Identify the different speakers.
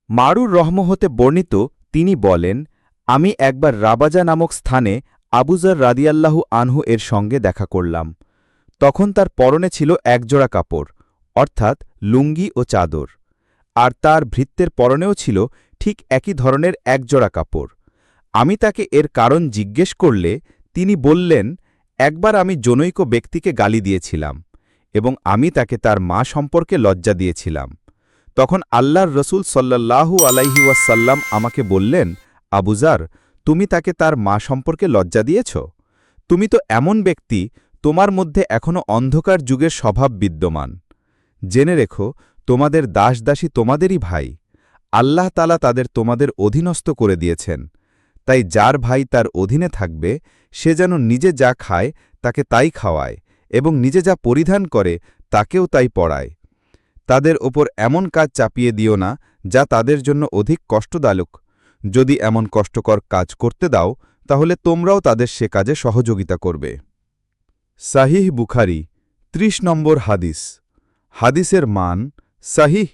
Speaker 1: মারুর রহম হতে বর্ণিত তিনি বলেন, আমি একবার রাবাজা নামক স্থানে আবুজার রাদিয়াল্লাহু আনহু এর সঙ্গে দেখা করলাম। তখন তার পরনে ছিল একজোড়া কাপড়, অর্থাৎ লুঙ্গি ও চাদর, আর তার ভৃত্যের পরনেও ছিল ঠিক একই ধরনের একজোড়া কাপড়। আমি তাকে এর কারণ জিজ্ঞেস করলে তিনি বললেন, একবার আমি জনৈক ব্যক্তিকে গালি দিয়েছিলাম এবং আমি তাকে তার মা সম্পর্কে লজ্জা দিয়েছিলাম। তখন আল্লাহর রসুল সাল্লাল্লাহু আলাইহি ওয়াসাল্লাম আমাকে বললেন, আবুজার, তুমি তাকে তার মা সম্পর্কে লজ্জা দিয়েছ? তুমি তো এমন ব্যক্তি, তোমার মধ্যে এখনও অন্ধকার যুগের স্বভাব বিদ্যমান। জেনে রেখো, তোমাদের দাসদাসী তোমাদেরই ভাই। আল্লাহ তাআলা তাদের তোমাদের অধীনস্থ করে দিয়েছেন। তাই যার ভাই তার অধীনে থাকবে, সে যেন নিজে যা খায় তাকে তাই খাওয়ায় এবং নিজে যা পরিধান করে তাকেও তাই পরায়। তাদের ওপর এমন কাজ চাপিয়ে দিও না যা তাদের জন্য অধিক কষ্টদায়ক। যদি এমন কষ্টকর কাজ করতে দাও, তাহলে তোমরাও তাদের সে কাজে সহযোগিতা করবে। সাহিহ বুখারী ৩০ নম্বর হাদিস। হাদিসের মান সহিহ।